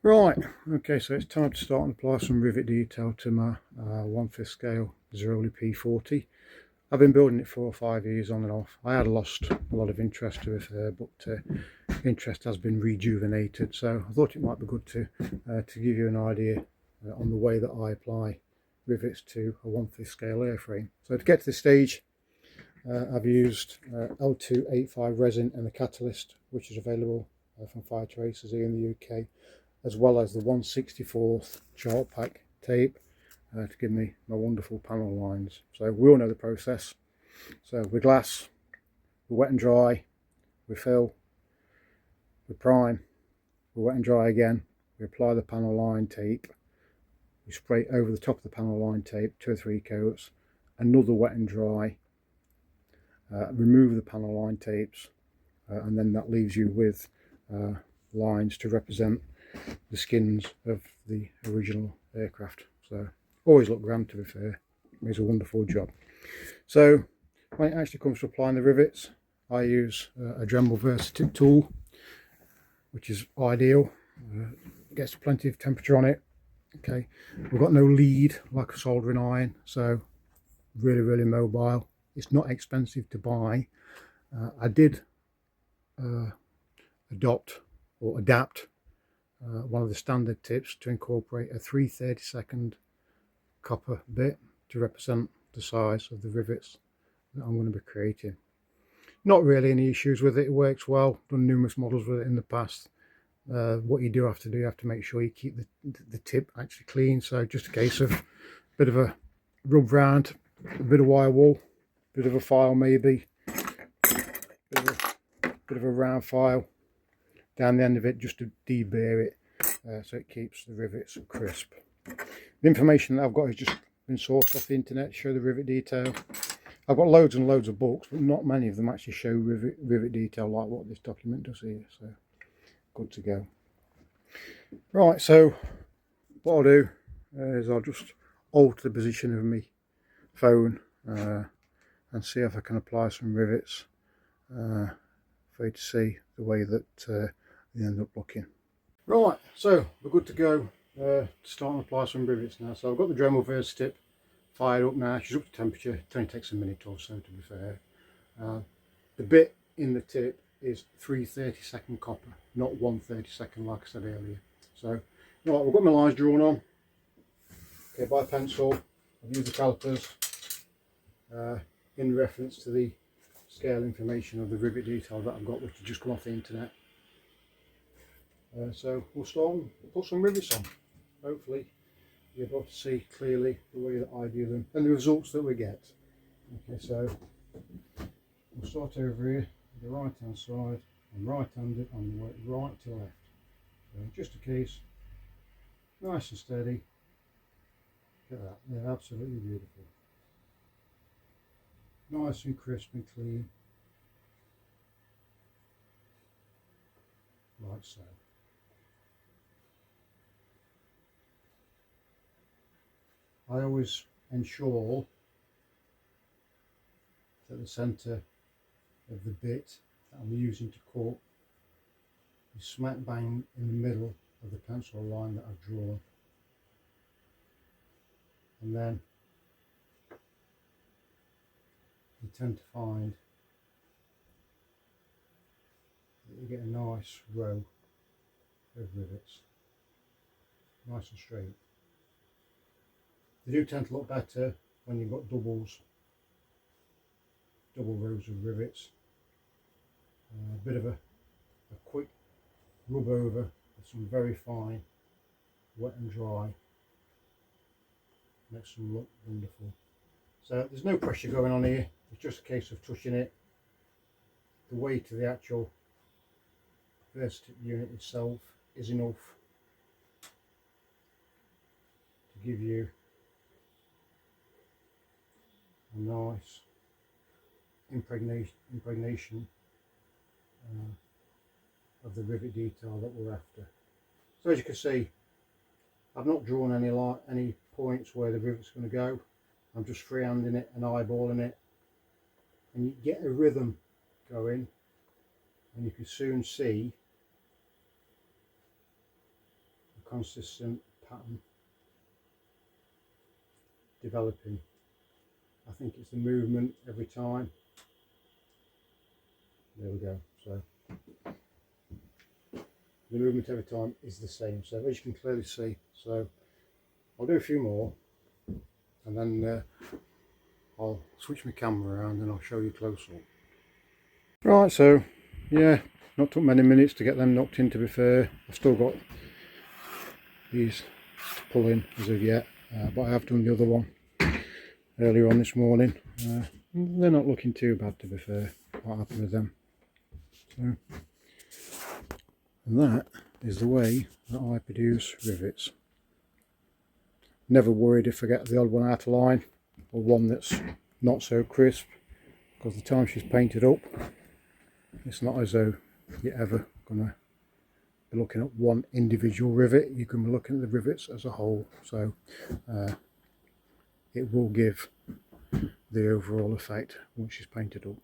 Right, okay, so it's time to start and apply some rivet detail to my 1/5 scale Ziroli P40. I've been building it 4 or 5 years on and off. I had lost a lot of interest to it, but interest has been rejuvenated, so I thought it might be good to give you an idea on the way that I apply rivets to a 1/5 scale airframe. So to get to this stage, I've used L285 resin and the catalyst, which is available from Fire Tracers here in the UK, as well as the 1/64th chart pack tape to give me my wonderful panel lines. So we all know the process. So we glass, we wet and dry, we fill, we prime, we wet and dry again, we apply the panel line tape, we spray over the top of the panel line tape 2 or 3 coats, another wet and dry, remove the panel line tapes, and then that leaves you with lines to represent the skins of the original aircraft. So always look grand, to be fair. It's a wonderful job. So when it actually comes to applying the rivets, I use a dremel versatip tool, which is ideal. Gets plenty of temperature on it. Okay, we've got no lead like a soldering iron, so really mobile. It's not expensive to buy. I did adapt one of the standard tips to incorporate a 3/32 copper bit to represent the size of the rivets that I'm going to be creating. Not really any issues with it. It works well. Done numerous models with it in the past. What you do have to do, you have to make sure you keep the tip actually clean. So just a case of a bit of a rub round, a bit of wire wool, a bit of a file maybe, bit of a round file down the end of it just to deburr it, so it keeps the rivets crisp. The information that I've got has just been sourced off the internet to show the rivet detail. I've got loads and loads of books, but not many of them actually show rivet detail like what this document does here, so good to go. Right, so what I'll do is I'll just alter the position of my phone and see if I can apply some rivets for you to see the way that they end up looking. Right, so we're good to go to start and apply some rivets now. So I've got the Dremel versatip fired up now. She's up to temperature. It only takes a minute or so, to be fair. The bit in the tip is 3/32 copper, not 1/32 like I said earlier. So, right, we've got my lines drawn on. Okay, by pencil. I've used the calipers in reference to the scale information of the rivet detail that I've got, which has just come off the internet. So we'll start and put some rivets on. Hopefully you're able to see clearly the way that I do them and the results that we get. Okay, so we'll start over here, the right hand side. I'm right handed, and work right to left. So just a case, nice and steady. Look at that, they're absolutely beautiful. Nice and crisp and clean. Like so. I always ensure that the centre of the bit that I'm using to cut is smack bang in the middle of the pencil line that I've drawn. And then you tend to find that you get a nice row of rivets, nice and straight. They do tend to look better when you've got double rows of rivets. A bit of a quick rub over with some very fine wet and dry makes them look wonderful. So there's no pressure going on here, it's just a case of touching it. The weight of the actual versatip unit itself is enough to give you a nice impregnation of the rivet detail that we're after. So as you can see, I've not drawn any points where the rivet's going to go. I'm just freehanding it and eyeballing it, and you get a rhythm going, and you can soon see consistent pattern developing. I think it's the movement every time. There we go. So the movement every time is the same, so as you can clearly see. So I'll do a few more and then I'll switch my camera around and I'll show you close up. Right, so yeah, not took many minutes to get them knocked in, to be fair. I've still got these to pull in as of yet, but I have done the other one earlier on this morning. They're not looking too bad, to be fair. Quite happy with them. So, and that is the way that I produce rivets. Never worried if I get the odd one out of line or one that's not so crisp, because the time she's painted up, it's not as though you're ever going to be looking at one individual rivet. You can be looking at the rivets as a whole, so it will give the overall effect once she's painted up.